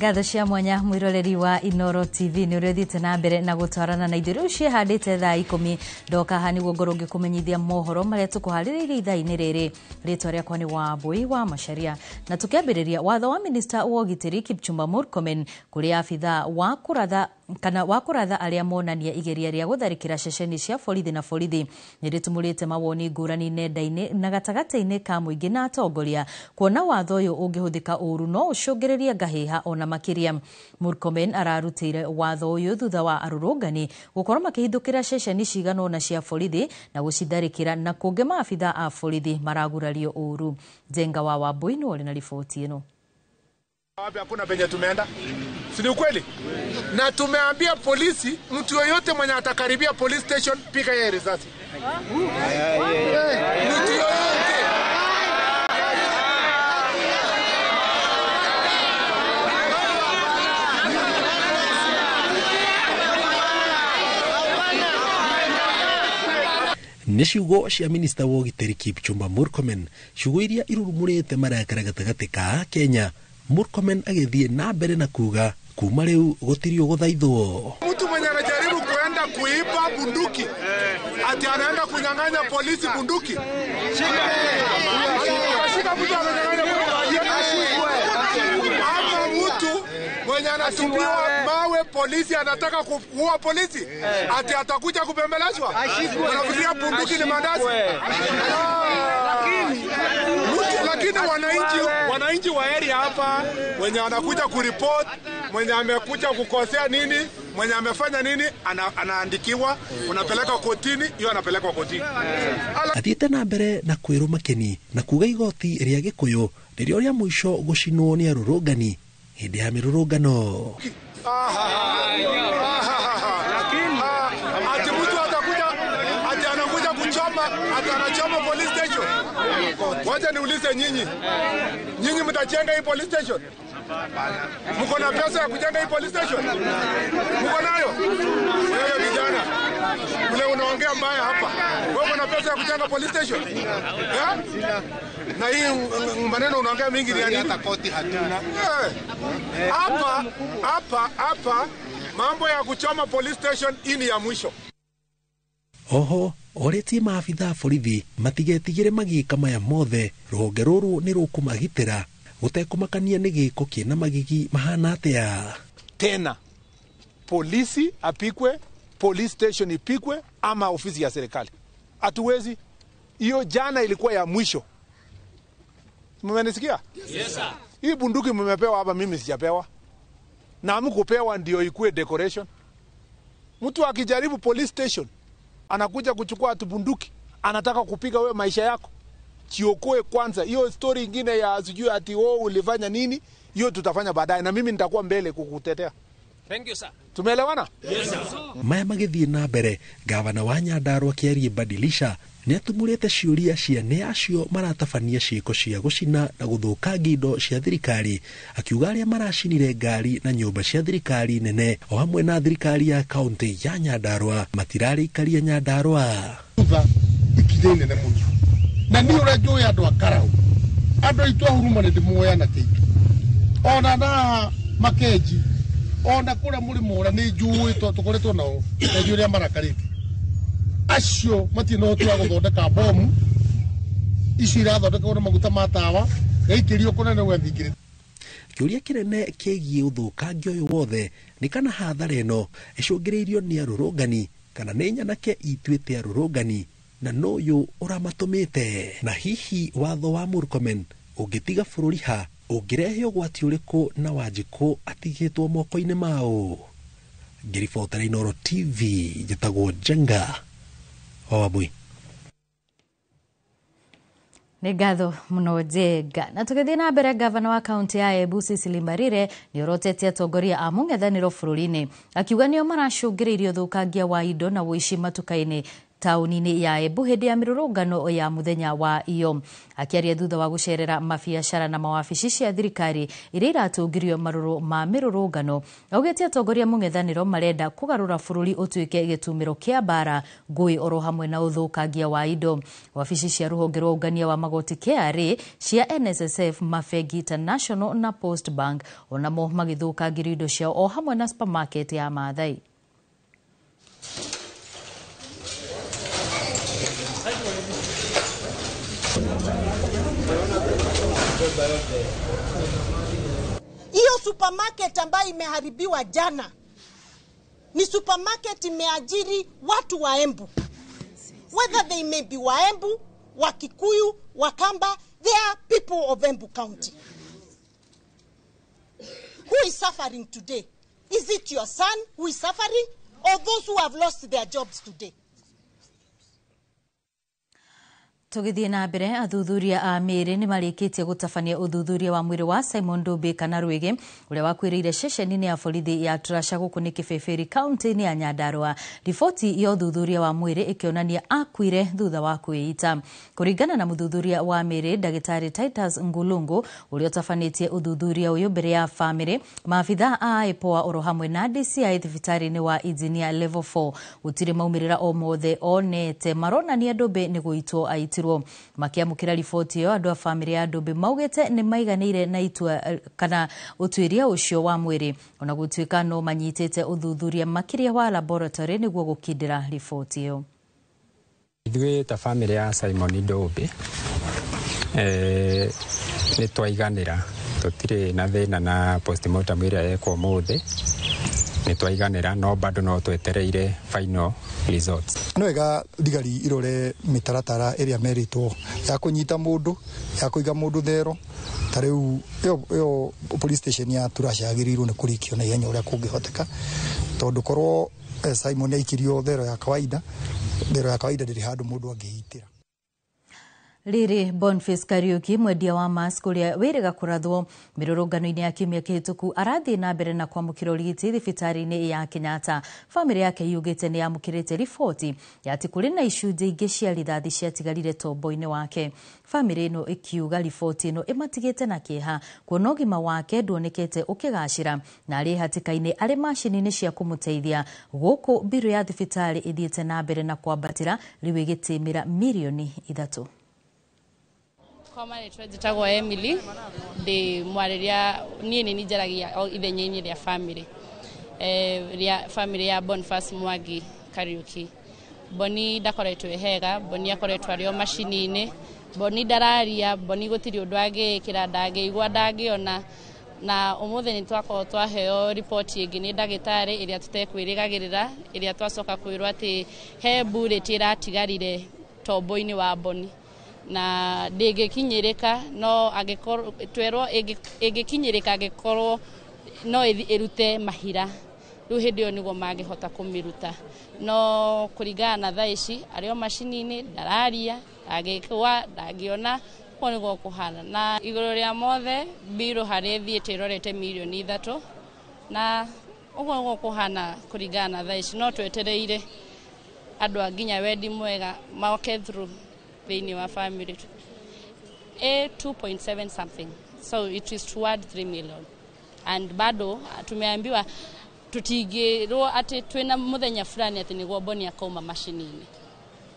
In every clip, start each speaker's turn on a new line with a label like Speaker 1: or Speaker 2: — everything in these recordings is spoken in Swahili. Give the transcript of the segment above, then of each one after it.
Speaker 1: Ngatho cia mwanya mwiroreri wa Inoro TV ni urethite na mbere na gutwarana na ithiru cihandite thaa 10 ndoka hani guo ngikumenyithia mohoro maria tukuhariririe ithaa-ini riri ritwa riakwa ni Wambui wa Macharia na tukiambiriria watho wa minister wa ugitiri Kipchumba Murkomen kuri afitha wa kuratha aria monania igeria ria gutharikira ceceni cia borithi na borithi niritumurite mawoni ngurani nenda-ini na gatagati-ini ka muingi na atongoria kuona watho uyu ungihuthika uru no ucungiririe ngahiha ona makiria. Murkomen ararutire watho uyu thutha wa arurungani gukorwo makihithukira ceceni cigano na cia borithi na gucitharikira na kungi maafitha a borithi maragurario uru. Jenga wa Wambui ni na ripoti ino.
Speaker 2: Wapi hakuna penye tumeenda? Si ni ukweli? Na tumeambia polisi mtu yoyote mwenye atakaribia police station piga yeye risasi. Mtu yoyote.
Speaker 3: Ni ciugo cia minister wa ugitiri Kipchumba Murkomen ciugo iria irurumurite marakara gatagati ka Kenya. Murkomen agithie na mbere na kuga kuma riu gutirio guthaithwo.
Speaker 2: Mtu mwenye anajaribu kuenda kuiba bunduki ati anaenda kunyang'anya polisi bunduki. Shika mtu ananyang'anya ama mtu mwenye anatupiwa mawe polisi anataka kuua polisi ati atakuja kubembelezwa. Unafikiria bunduki ni mandazi? Lakini wananchi wa area hapa mwenye anakuja kuripoti, mwenye amekuja kukosea nini, mwenye amefanya nini, anaandikiwa, unapeleka kotini, hiyo anapelekwa kotini.
Speaker 3: Athiete na mbere na kwiru makeni na kuga igoti ria Gikuyu ririo ria mwisho gucinwo ni arurungani hindi ya mirurungano.
Speaker 2: Ati mtu atakuja, ati anakuja kuchoma, ati anachoma police station. Wacha niulize nyinyi mtajenga hii police station? Mko na pesa ya kujenga hii police station? Mko nayo? Wewe vijana, ule unaongea mbaya hapa. Wewe uko na pesa ya kujenga police station? Na hii maneno unaongea mingi ni hata koti hatuna. Hapa mambo ya kuchoma police station ini ya mwisho.
Speaker 3: Oho, oreti maafitha borithi matigetigire magika maya mothe ruhonge ruru ni rukumagitira gutekumakania ni giko kiena magigi mahana atia.
Speaker 2: Tena polisi apikwe, police station ipikwe ama ofisi ya serikali. Hatuwezi. Hiyo jana ilikuwa ya mwisho. Mmenisikia? Yes sir. Hii bunduki mmepewa hapa, mimi sijapewa. Na mkupewa ndio ikue decoration. Mtu akijaribu police station anakuja kuchukua atu bunduki, anataka kupiga wewe maisha yako. Chiokoe kwanza. Hiyo story nyingine ya sijui ati wewe ulifanya nini, hiyo tutafanya baadaye na mimi nitakuwa mbele kukutetea. Thank you sir. Tumeelewana? Yes sir.
Speaker 3: Maya magithie na mbere, gavana wa Nyandarua Kiarie Badilisha ni atumurite ciuria cia ni acio maratabania ciiko cia gucina na guthukangia indo cia thirikari, akiuga aria maracinire ngari na nyumba cia thirikari nene o hamwe na thirikari ya kaunti ya Nyandarua matirari ikaria Nyandarua.
Speaker 4: Ikide nene muno na ni urajo ya ndo akarau ando itwa huruma ni ndimoya na keitu ona na makeji ona kura muri mura ni njui tukoretwo nao na njuri marakarite acio matino twa guthondeka bomu ici irathondeka na maguta matawa gaikirio kunene gwethingire.
Speaker 3: Kiuria kinene kigie uthukangio uyu wothe ni kana hathara ino icungiriirio ni arurungani kana ni nyanake itwite arurungani na noyo uramatumite. Na hihi watho wa Murkomen ungitiga bururi ha ungirehe ugwati uriku na Wanjiku atigitwo moko-ini mao. Ngiribotera Inoro TV njitagwo Jenga Wambui.
Speaker 1: Ni ngatho muno Jenga. Na tukithie na mbere, gavana wa kaunti ya Embu Cecily Mbarire ni orotete atongoria a mung'ethaniro bururi-ini akiuga nio maracungiriirio thukangia wa indo na wici matuka-ini tauni-inĩ ya Embu hĩndĩ ya mĩrũrũngano ya muthenya wa iyo. Akiaria thutha wa gũcerera mabiacara na mawabici cia thirikari iria iratũngirio marũrũ ma mĩrũrũngano, augĩte atongoria mũng'ethanĩro marenda kũgarũra bũrũri ũtuĩke gĩtumĩro kĩa mbara, ngũĩ oro hamwe na ũthũkangia wa indo. Wabici cia rũhonge rwa ũngania wa magoti KRA, cia NSSF, Mabengi International na Post Bank onamo magĩthũkangirio indo ciao o hamwe na supermarket ya Maathai.
Speaker 5: Hiyo supermarket ambayo imeharibiwa jana ni supermarket imeajiri watu wa Embu. Whether they may be wa Embu, wa Kikuyu, wa Kamba, they are people of Embu County. Who is suffering today? Is it your son who is suffering or those who have lost their jobs today?
Speaker 1: Tũgĩthiĩ na mbere, athuthuria a mĩĩrĩ nĩ marĩkĩtie gũtabania ũthuthuria wa mwĩrĩ wa Simon Ndũmbĩ kana Rwĩgĩ ũrĩa wakuĩrĩire ceceni-inĩ ya borithi ya Trasha gũkũ nĩ Kĩbĩbĩri kaunti-inĩ ya Nyandarua. Riboti ya ũthuthuria wa mwĩrĩ ĩkĩonania akuire thutha wa kwĩita. Kũringana na mũthuthuria wa mĩĩrĩ Ndagĩtarĩ Titus Ngulungu ũrĩa ũtabanĩtie ũthuthuria ũyũ mbere ya bamĩrĩ, maabitha a IPOA oro hamwe na DCI thibitarĩ-inĩ wa Engineer Level 4 gũtirĩ maumĩrĩra o mothe onete maronania Ndũmbĩ nĩ gũitwo aitirwo. Makiamũkĩra riboti ĩyo, andũ a bamĩrĩ ya Ndũmbĩ maugĩte nĩ maiganĩire na itua kana ũtuĩria ũcio wa mwĩrĩ, ona gũtuĩka no manyitĩte ũthuthuria makĩria wa laboratory nĩguo gũkindĩra riboti ĩyo.
Speaker 6: Ithuĩ ta bamĩrĩ ya Simon Ndũmbĩ nĩ twaiganĩra, tũtirĩ na thĩna na postmortem ĩrĩa yekwo ũmũthĩ, nĩ twaiganĩra no bado no twetereire final results.
Speaker 7: No wega thigari irore mĩtaratara ĩrĩa merĩtwo ya kũnyita mũndũ, ya kũiga mũndũ thero. Ta rĩu ĩyo police station ya Trasha yagĩrĩirwo nĩ kũrĩkio na ihenya ũrĩa kũngĩhoteka, tondũ korwo Simon aikirio thero ya kawaida ndĩrĩ handũ mũndũ angĩitĩra.
Speaker 1: Rĩrĩ Boniface Kariuki, mwendia wa mask ũrĩa wĩrĩga kũrathwo mĩrũrũngano-inĩ ya kiumia kĩhĩtũku, arathiĩ na mbere na kwamũkĩra ũrigiti thibitarĩ-inĩ ya Kenyatta. Bamĩrĩ yake yugĩte nĩ yamũkĩrĩte riboti ya atĩ kũrĩ na icunjĩ ingĩ cia rithathi ciatigarire tombo-inĩ wake. Bamĩrĩ ĩno ĩkiuga riboti ĩno ĩmatigĩte na kĩeha kuona ũgima wake nduonekete ũkĩgacĩra na arĩ hatĩka-inĩ arĩ macini-inĩ cia kũmũteithia, gũkũ mbirũ ya thibitarĩ ĩthiĩte na mbere na kwambatĩra rĩu ĩgĩtĩmĩra mirioni 3.
Speaker 8: Koma njĩtagwo Emily, ndĩ mwarĩria niĩ nĩ njaragia ithenya-inĩ rĩa bamĩrĩ ya Boniface Mwangi Kariuki. Boni ndakoretwo ehega, Boni akoretwo arĩ o macini-inĩ, Boni ndararia, Boni gũtirĩ ũndũ angĩkĩra, ndangĩigua, ndangĩona, na ũmũthĩ nĩ twakorwo twaheo riboti ĩngĩ nĩ ndagĩtarĩ ĩrĩa tũtekwĩrĩgagĩrĩra, ĩrĩa twacoka kwĩrwo atĩ he mburĩti ĩratigarire tombo-inĩ wa Boni na ndĩngĩkinyĩrĩka, no angĩkorwo twerwo ĩngĩkinyĩrĩka angĩkorwo no ĩrute mahira, rĩu hĩndĩ ĩyo nĩguo mangĩhota kũmĩruta, no kũringana na thaa ici arĩ o macini-inĩ, ndararia, ndangĩigua, ndangĩona, ũguo nĩguo kũhana. Na igũrũ rĩa mothe mbirũ harĩa ĩthiĩte ĩrorete mirioni 3, na ũguo nĩguo kũhana kũringana na thaa ici, no twetereire andũ a nginya wendi mwega moke through thĩinĩ wa family. 2.7 something, so it is toward 3 million, and bado tumeambiwa tutingĩrwo atĩ twĩna mũthenya fulani atĩ nĩguo Boni akauma macini-inĩ.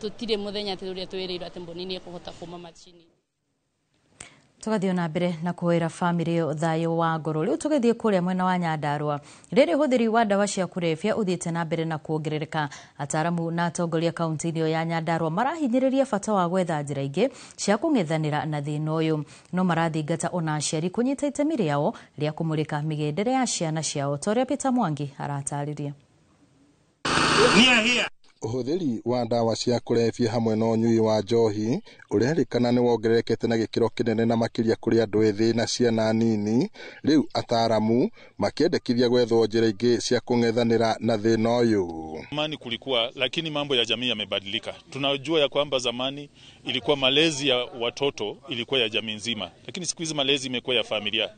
Speaker 8: Tutirĩ mũthenya atĩ ũrĩa twĩrĩirwo atĩ Boni nĩ ekũhota kuuma macini-inĩ.
Speaker 1: Tũgathiĩ na mbere na kũhoera bamĩrĩ ĩyo thayũ wa ngoro. Rĩu tũgĩthiĩ kũrĩa mwena wa Nyandarua, rĩrĩ ũhũthĩri wa ndawa cia kũrebia ũthiĩte na mbere na kuongerereka. Ataaramu na atongoria kaunti-inĩ ĩyo ya Nyandarua marahinyĩrĩria bata wa gwetha njĩra ingĩ cia kũng'ethanĩra na thĩna ũyũ, no marathingata ona aciari kũnyita itemi rĩao rĩa kũmũrĩka mĩgendere ya ciana ciao, ta ũrĩa Peter Mwangi aratarĩria.
Speaker 9: Ũhũthĩri wa ndawa cia kũrebia hamwe na ũnyui wa njohi ũrerĩkana nĩ wongererekete na gĩkĩro kĩnene na makĩria kũrĩ andũ ethĩ na ciana nini. Rĩu ataaramu makĩendekithia gwethwo njĩra ingĩ cia kũng'ethanĩra na thĩna ũyũ.
Speaker 10: Zamani kulikuwa, lakini mambo ya jamii yamebadilika. Tunajua ya kwamba zamani ilikuwa malezi ya watoto ilikuwa ya jamii nzima, lakini siku hizi malezi imekuwa ya familia,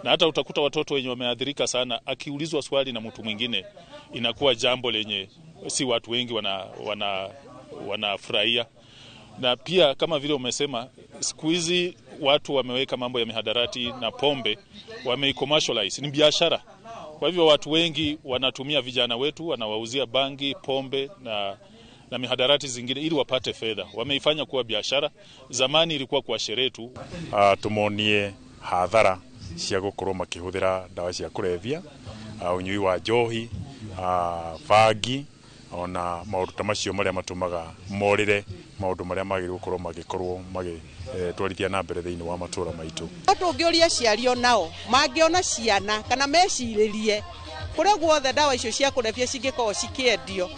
Speaker 10: na hata utakuta watoto wenye wameathirika sana, akiulizwa swali na mtu mwingine inakuwa jambo lenye si watu wengi wanafurahia. Na pia kama vile umesema, siku hizi watu wameweka mambo ya mihadarati na pombe, wamei-commercialize, ni biashara. Kwa hivyo watu wengi wanatumia vijana wetu, wanawauzia bangi, pombe na mihadarati zingine ili wapate fedha. Wameifanya kuwa biashara. Zamani ilikuwa kwa sherehe tu.
Speaker 11: Tumonie hadhara cia gukorwo makihuthira dawa cia kulevya, unyui wa njohi, bangi, ona maundu ta macio maria matumaga morire maundu maria magiri gukorwo magitwarithia na mbere thiini wa matura maitu.
Speaker 12: Tungioria ciario nao mangiona ciana kana meciririe kuria guothe dawa icio cia kulevya cingikorwo cikiendio,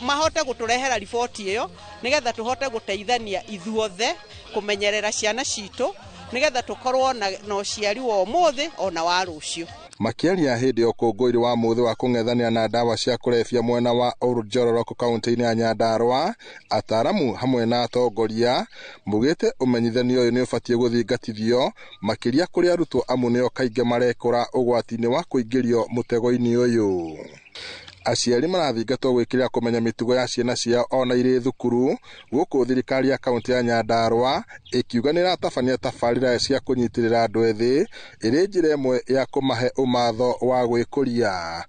Speaker 12: mahote guturehera riboti iyo nigetha tuhote guteithania ithuothe kumenyerera ciana citu nigetha tukorwo na uciari wa umuthi ona wa rucio.
Speaker 9: Makiaria hindi ukungwiri wa muthi wa kung'ethania na dawa cia kulevya mwena wa Orojororoko kaunti-ini ya Nyandarua, ataramu hamwe na atongoria mugite umenyithanio uyu ni ubatie guthingatithio makiria kuri arutwo amu nio kainge marekora ugwati-ini wa kuingirio mutego-ini uyu. Aciari marathingatwo gwikirira kumenya mitugo ya ciana ciao ona iri thukuru, guku thirikari ya kaunti ya Nyandarua ikiuga ni ratabania tabarira cia kunyitirira andu ethi iri njira imwe ya kumahe umatho wa gwikuria.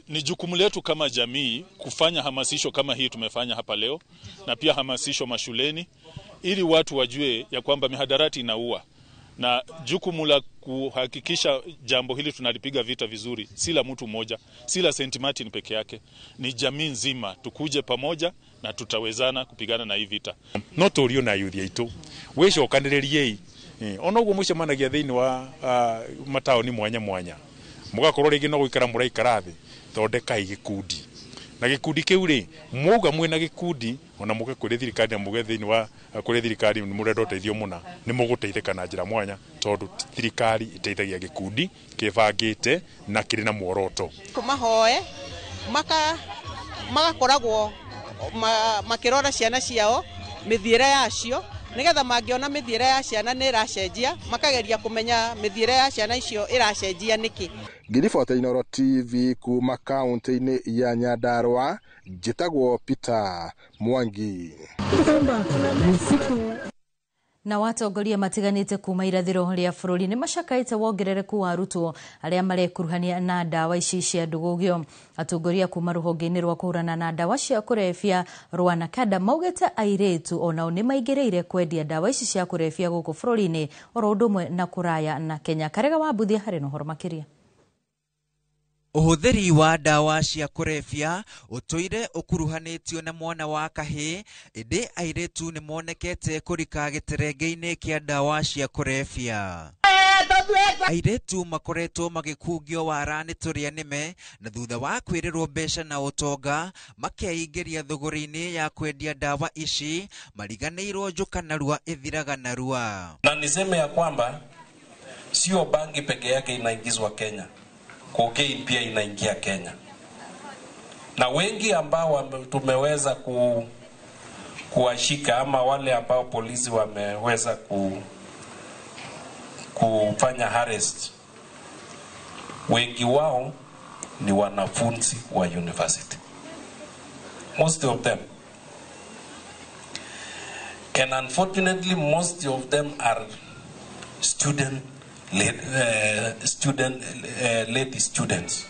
Speaker 10: Ni jukumu letu kama jamii kufanya hamasisho kama hii tumefanya hapa leo, na pia hamasisho mashuleni ili watu wajue ya kwamba mihadarati inaua. Na jukumu la kuhakikisha jambo hili tunalipiga vita vizuri, si la mtu mmoja, si la St. Martin peke yake, ni jamii nzima. Tukuje pamoja na tutawezana kupigana na hii vita.
Speaker 11: No turio na yuthi aitu wicokaniririe ona uguo mucemanagia thiini wa mataoni mwanya mwanya, mugakorwo ringi no guikara muraikara thi, thondekai gikundi na gikundi kiu ri muga mwena gikundi ona muge kuri thirikari na muge thiini wa kuri thirikari ni murendo teithio muna ni muguteithika na njira mwanya tondu thirikari iteithagia gikundi kibangite na kiri na muoroto.
Speaker 12: Kumahoe magakoragwo makirora ciana ciao mithiire yacio nigetha mangiona mithiire ya ciana ni iracenjia makageria kumenya mithiire ya ciana icio iracenjia niki.
Speaker 9: Ngiribota Inooro TV kuma kaunti-ini ya Nyandarua, njitagwo Peter Mwangi.
Speaker 1: Na watongoria matiganite kuma irathiro ria bururi ni macakaite wongerereku wa arutwo aria marekuruhania na dawa ici cia ndugugio. Atongoria kuma ruhonge-ini rwa kuhurana na dawa cia kurefia rwa NACADA maugite airetu onao ni maigereire kwendia dawa ici cia kurefia guku bururi-ini oro ndumwe na kuraya na Kenya. Karega wa Mbuthia hari no horo makiria.
Speaker 13: Uhuthiri wa dawa cia kurefia utoire ukuruhanitio na mwana wa kahi, indi airetu ni monekete kurika giterenge-ini kia dawa cia kurefia. Airetu makoretwo magikungio warani turia nime na thutha wa kwirirwo mbeca na utonga makeingeria thogori-ini ya kwendia dawa ici mariganirwo njuka narua ithiraga narua.
Speaker 14: Na niseme ya kwamba sio bangi peke yake inaingizwa Kenya, cocaine pia inaingia Kenya, na wengi ambao tumeweza kuwashika ama wale ambao polisi wameweza kufanya arrest, wengi wao ni wanafunzi wa university, most of them, and unfortunately most of them are lady students.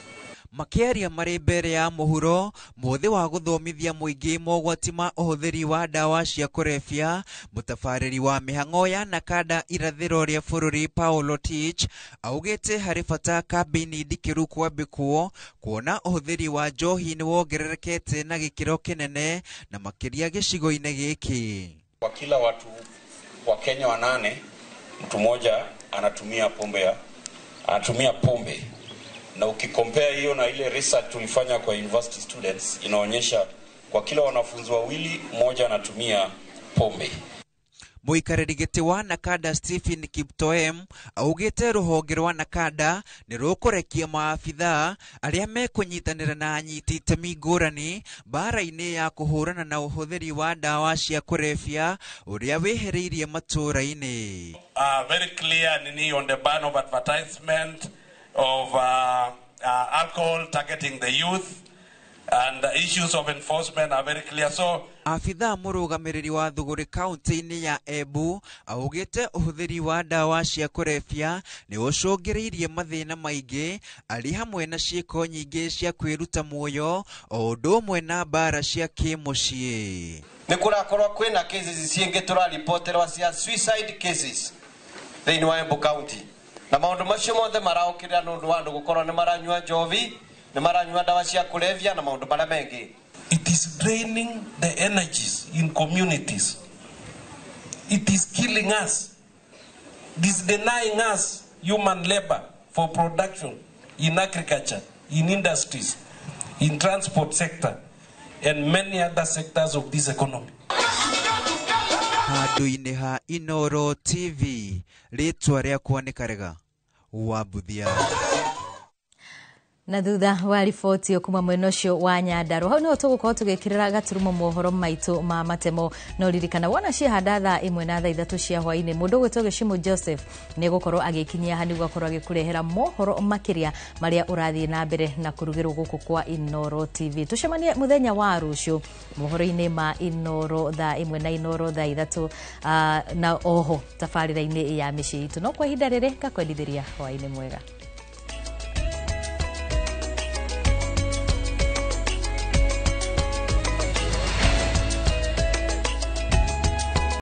Speaker 13: Makiaria mari mbere ya muhuro muthi wa guthomithia muingi mogwati ma uhuthiri wa dawa cia kurefia, mutafariri wa mihango ya NACADA irathiro ria bururi Paulo Tich augite hari bata kambini ndikiru kwambikwo kuona uhuthiri wa njohi ni wongererekete na gikiro kinene na makiria gicigo-ini giki.
Speaker 14: Kwa kila watu wa Kenya 8 mtu mmoja anatumia pombe. Na ukikompare hiyo na ile research tulifanya kwa university students, inaonyesha kwa kila wanafunzi wawili mmoja anatumia pombe.
Speaker 13: Muikariri giti wa NACADA Stephen Kiptoem augite ruhonge rwa NACADA ni rukurekia maabitha aria mekunyitanira na anyiti itemi ngurani bara-ini ya kuhurana na uhuthiri wa dawa cia kurefia uria wiheriirie matura-ini.
Speaker 14: Very clear nini on the ban of advertisement of alcohol targeting the youth, and the issues of enforcement are very clear. So
Speaker 13: Afitha murugamiriri wa Thuguri kaunti-ini ya Embu augite uhuthiri wa ndawa cia kurebia ni ucungireirie mathina maingi ari hamwe na ciiko nyingi cia kwiruta muoyo o undu umwe na mbara cia kimucii.
Speaker 15: Ni kurakorwa kwina cases ciingi turaripoterwa cia suicide cases thiini wa Embu County, na maundu macio mothe maraukirira nundu wa andu gukorwo ni maranyua njovi, ni maranyua ndawa cia kulevya na maundu maria mengi.
Speaker 14: it is draining the energies in communities. It is killing us. It is denying us human labor for production in agriculture, in industries, in transport sector, and many other sectors of this economy.
Speaker 13: Handu-ini ha Inoro TV, ritwa riakwa ni Karega Wabuthia.
Speaker 1: Na thutha wa riboti okuma mwena ucio wa Nyandarua, hau niho tugukorwo tugikirira gaturumo mohoro maitu ma matemo. No ririkana wona ciahanda thaa 1 na thaa 3 cia hwaini, mundu gwitwo Gicimo Joseph ni gukorwo agikinyia hani gukorwo agikurehera mohoro makiria maria urathie na mbere na kurugirwo guku kwa Inoro TV. Tucemanie muthenya wa rucio mohoro-ini ma Inoro thaa 1 na Inoro thaa 3 na oho tafarira-ini ya micii itu. No kwa ihinda riri ngakwendithiria hwaini mwega.